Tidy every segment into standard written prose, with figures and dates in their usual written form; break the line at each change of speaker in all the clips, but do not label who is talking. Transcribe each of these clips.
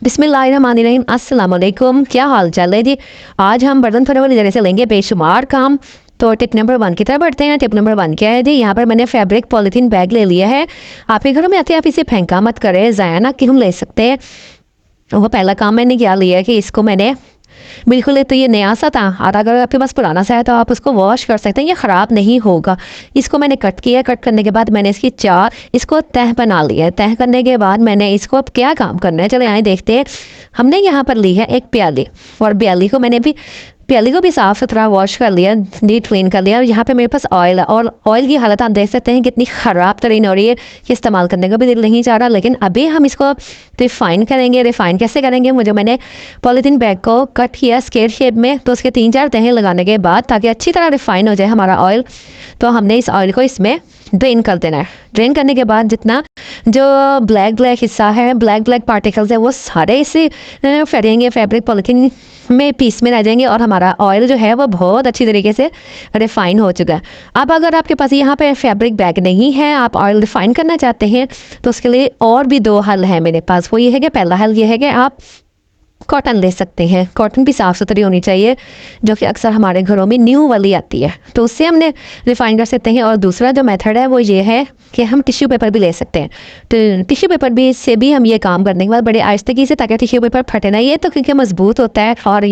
बिस्मिल्लाहिर्रहमानिर्रहीम, अस्सलाम वालेकुम। क्या हाल चाल है जी। आज हम बर्तन धोने वाली जगह से लेंगे बेशुमार काम। तो टिप नंबर 1 की तरफ बढ़ते हैं। टिप नंबर 1 क्या है जी, यहाँ पर मैंने फैब्रिक पॉलीथीन बैग ले लिया है। आपके घरों में आते आप इसे फेंका मत करें, ज़ाया ना क्यों ले सकते हैं। वो पहला काम मैंने क्या लिया है कि इसको मैंने बिल्कुल, तो ये नया सा था और अगर आपके पास पुराना सा है तो आप उसको वॉश कर सकते हैं, ये ख़राब नहीं होगा। इसको मैंने कट किया, कट करने के बाद मैंने इसकी चार इसको तह बना लिया है। तह करने के बाद मैंने इसको अब क्या काम करना है, चले आए देखते हैं। हमने यहाँ पर ली है एक प्याली, और प्याली को भी साफ़ सुथरा वॉश कर लिया, डीप क्लीन कर लिया। और यहाँ पे मेरे पास ऑयल है, और ऑयल की हालत आप देख सकते हैं कितनी ख़राब तरीन हो रही है कि इस्तेमाल करने का भी दिल नहीं चाह रहा। लेकिन अभी हम इसको रिफ़ाइन करेंगे। रिफ़ाइन कैसे करेंगे, मैंने पॉलीथीन बैग को कट किया स्क्वायर शेप में, तो उसके 3-4 तहें लगाने के बाद ताकि अच्छी तरह रिफ़ाइन हो जाए हमारा ऑयल, तो हमने इस ऑयल को इसमें ड्रेन कर देना है। ड्रेन करने के बाद जितना जो ब्लैक हिस्सा है, ब्लैक पार्टिकल्स है, वो सारे इसे फैलेंगे, फैब्रिक पॉलीथीन में पीस में रह जाएंगे, और हमारा ऑयल जो है वो बहुत अच्छी तरीके से रिफ़ाइन हो चुका है। अब अगर आपके पास यहाँ पे फैब्रिक बैग नहीं है, आप ऑयल रिफ़ाइन करना चाहते हैं, तो उसके लिए और भी 2 हल हैं मेरे पास। वो ये है कि पहला हल ये है कि आप कॉटन ले सकते हैं। कॉटन भी साफ़ सुथरी होनी चाहिए, जो कि अक्सर हमारे घरों में न्यू वाली आती है, तो उससे हमने रिफ़ाइन कर सकते हैं। और दूसरा जो मेथड है वो ये है कि हम टिश्यू पेपर भी ले सकते हैं। तो टिश्यू पेपर भी से भी हम ये काम करने के बाद बड़े आहिस्ते से, ताकि टिश्यू पेपर फटे ना, ये तो क्योंकि मजबूत होता है, और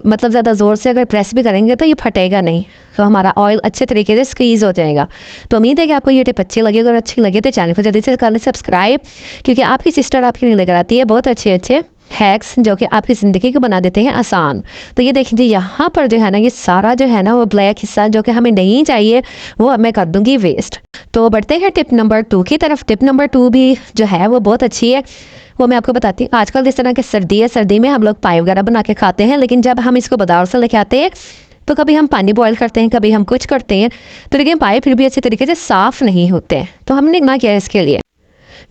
मतलब ज़्यादा ज़ोर से अगर प्रेस भी करेंगे तो ये फटेगा नहीं, तो हमारा ऑयल अच्छे तरीके से स्क्वीज़ हो जाएगा। तो उम्मीद है कि आपको ये टिप अच्छी लगी। अगर अच्छी लगे तो चैनल को जल्दी से कर लें सब्सक्राइब, क्योंकि आपकी सिस्टर आपके लिए लेकर आती है बहुत अच्छे हैक्स जो कि आपकी ज़िंदगी को बना देते हैं आसान। तो ये देखिए यहाँ पर जो है ना, ये सारा जो है ना वो ब्लैक हिस्सा जो कि हमें नहीं चाहिए, वो अब मैं कर दूंगी वेस्ट। तो बढ़ते हैं टिप नंबर 2 की तरफ। टिप नंबर 2 भी जो है वो बहुत अच्छी है, वो मैं आपको बताती हूँ। आजकल जिस तरह की सर्दी है, सर्दी में हम लोग पाई वगैरह बना के खाते हैं, लेकिन जब हम इसको बाजार से लेके आते हैं तो कभी हम पानी बॉयल करते हैं, कभी हम कुछ करते हैं, तो लेकिन पाए फिर भी अच्छे तरीके से साफ़ नहीं होते हैं। तो हमने ना किया इसके लिए,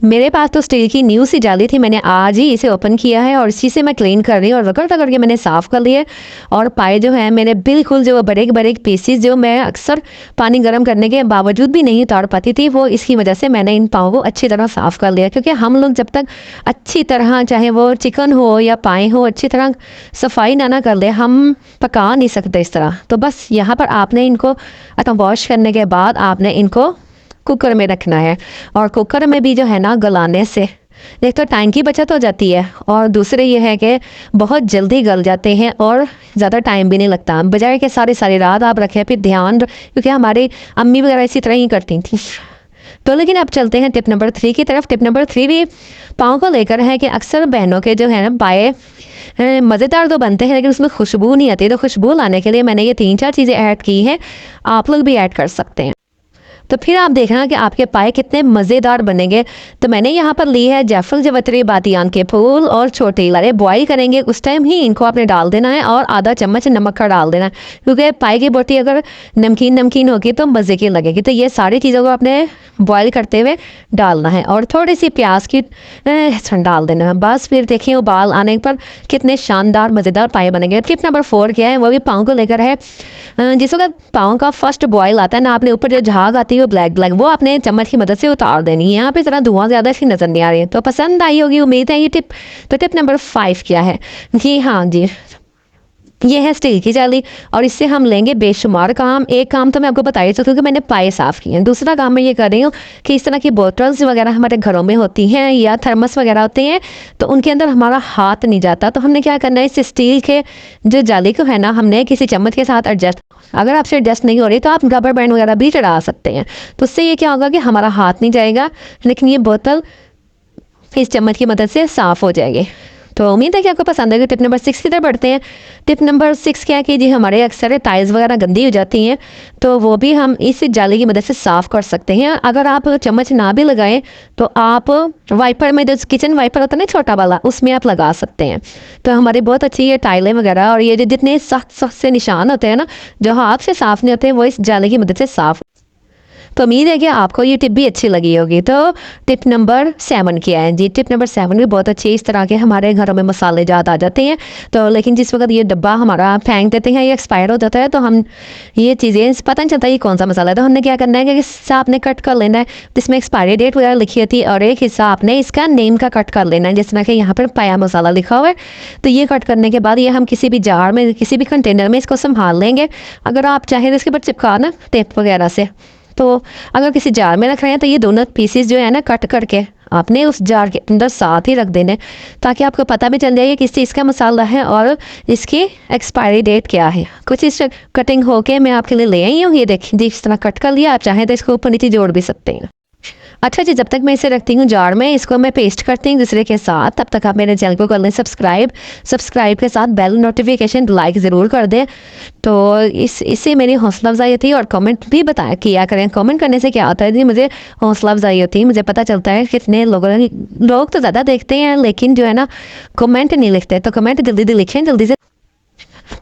मेरे पास तो स्टील की न्यू सी जाली थी, मैंने आज ही इसे ओपन किया है और इसी से मैं क्लीन कर रही हूँ, और रगड़ रगड़ के मैंने साफ़ कर लिए। और पाए जो है मैंने बिल्कुल जो बड़े बड़े पीसीज जो मैं अक्सर पानी गर्म करने के बावजूद भी नहीं उतार पाती थी, वो इसकी वजह से मैंने इन पाओं को अच्छी तरह साफ़ कर लिया। क्योंकि हम लोग जब तक अच्छी तरह, चाहे वो चिकन हो या पाए हो, अच्छी तरह सफाई ना कर ले, हम पका नहीं सकते इस तरह। तो बस यहाँ पर आपने इनको वॉश करने के बाद आपने इनको कुकर में रखना है, और कुकर में भी जो है ना गलाने से एक तो टाइम की बचत हो जाती है, और दूसरे ये है कि बहुत जल्दी गल जाते हैं और ज़्यादा टाइम भी नहीं लगता, बजाय कि सारी रात आप रखें। फिर ध्यान, क्योंकि हमारी अम्मी वगैरह इसी तरह ही करती थी। तो लेकिन अब चलते हैं टिप नंबर 3 की तरफ। टिप नंबर 3 भी पाँव को लेकर है कि अक्सर बहनों के जो है ना पाए मज़ेदार तो बनते हैं, लेकिन उसमें खुशबू नहीं आती। तो खुशबू लाने के लिए मैंने ये 3-4 चीज़ें ऐड की हैं, आप लोग भी ऐड कर सकते हैं। तो फिर आप देखना कि आपके पाए कितने मज़ेदार बनेंगे। तो मैंने यहाँ पर ली है जायफल, जवतरी, बातियान के फूल और छोटे इलायची। बॉईल करेंगे उस टाइम ही इनको आपने डाल देना है, और आधा चम्मच नमक का डाल देना है, क्योंकि पाए की बोटी अगर नमकीन होगी तो मज़े की लगेगी। तो ये सारी चीज़ों को आपने बॉईल करते हुए डालना है, और थोड़ी सी प्याज की डाल देना है। बस फिर देखिए उबाल आने पर कितने शानदार मज़ेदार पाए बनेंगे। टिप नंबर 4 क्या है, वो भी पाँव को लेकर है। जिस वक्त पाँव का फर्स्ट बॉयल आता है ना, आपने ऊपर जो झाग आती है वो ब्लैक वो आपने चम्मच की मदद से उतार देनी है। यहाँ पे ज़रा धुआं ज़्यादा सी नज़र नहीं आ रही है। तो पसंद आई होगी, उम्मीद है ये टिप। तो टिप नंबर 5 क्या है जी, हाँ जी, ये है स्टील की जाली, और इससे हम लेंगे बेशुमार काम। एक काम तो मैं आपको बताई तो, क्योंकि मैंने पाए साफ़ किए हैं। दूसरा काम मैं ये कर रही हूँ कि इस तरह की बोतल्स वगैरह हमारे घरों में होती हैं, या थर्मस वगैरह होते हैं, तो उनके अंदर हमारा हाथ नहीं जाता। तो हमने क्या करना है, इस स्टील के जो जाली को है ना, हमने किसी चम्मच के साथ एडजस्ट, अगर आपसे एडजस्ट नहीं हो रही तो आप रबर बैंड वगैरह भी चढ़ा सकते हैं। तो उससे ये क्या होगा कि हमारा हाथ नहीं जाएगा, लेकिन ये बोतल इस चम्मच की मदद से साफ़ हो जाएगी। तो उम्मीद है कि आपको पसंद आएगी। टिप नंबर 6 की तरफ बढ़ते हैं। टिप नंबर 6 क्या है कि जी, हमारे अक्सर टाइल्स वगैरह गंदी हो जाती हैं, तो वो भी हम इस जाली की मदद से साफ़ कर सकते हैं। अगर आप चम्मच ना भी लगाएं तो आप वाइपर में, जो किचन वाइपर होता है ना छोटा वाला, उसमें आप लगा सकते हैं। तो हमारी बहुत अच्छी ये टाइलें वगैरह, और ये जो जितने सख्त से निशान होते हैं ना, जो हाथ से साफ़ नहीं होते, वो इस जाली की मदद से साफ़। तो उम्मीद है कि आपको ये टिप भी अच्छी लगी होगी। तो टिप नंबर 7 क्या है जी? टिप नंबर 7 भी बहुत अच्छी। इस तरह के हमारे घरों में मसाले ज़्यादा आ जाते हैं, तो लेकिन जिस वक्त ये डब्बा हमारा फेंक देते हैं, ये एक्सपायर हो जाता है, तो हम ये चीज़ें पता नहीं चलता ये कौन सा मसाला है। तो हमने क्या करना है कि हिस्सा आपने कट कर लेना है जिसमें एक्सपायरी डेट वगैरह लिखी होती है, और एक हिस्सा आपने इसका नेम का कट कर लेना है, जिस तरह कि यहाँ पर पाया मसाला लिखा हुआ है। तो ये कट करने के बाद ये हम किसी भी जार में, किसी भी कंटेनर में इसको संभाल लेंगे। अगर आप चाहें तो इसके ऊपर चिपकाना टेप वगैरह से। तो अगर किसी जार में रख रहे हैं तो ये दोनों पीसेस जो है ना कट करके आपने उस जार के अंदर साथ ही रख देने, ताकि आपको पता भी चल जाए किस चीज़ का मसाला है और इसकी एक्सपायरी डेट क्या है। कुछ इस कटिंग होके मैं आपके लिए ले आई हूँ, ये देखिए जिस तरह कट कर लिया। आप चाहें तो इसको ऊपर नीचे जोड़ भी सकते हैं। अच्छा जी, जब तक मैं इसे रखती हूँ जार में, इसको मैं पेस्ट करती हूँ दूसरे के साथ, तब तक आप मेरे चैनल को कर लें सब्सक्राइब के साथ बेल नोटिफिकेशन लाइक ज़रूर कर दें। तो इससे मेरी हौसला अफजाई होती है, और कमेंट भी किया करें। कमेंट करने से क्या होता है जी, मुझे हौसला अफजाई होती है, मुझे पता चलता है कितने लोग तो ज़्यादा देखते हैं लेकिन जो है ना कमेंट नहीं लिखते। तो कमेंट जल्दी लिखें, जल्दी से।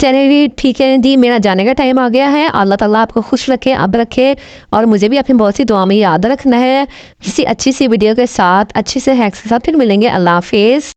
चलिए ठीक है जी, मेरा जाने का टाइम आ गया है। अल्लाह ताला आपको खुश रखे, अब रखे, और मुझे भी अपनी बहुत सी दुआ में याद रखना है। किसी अच्छी सी वीडियो के साथ, अच्छे से हैक्स के साथ फिर मिलेंगे। अल्लाह हाफिज़।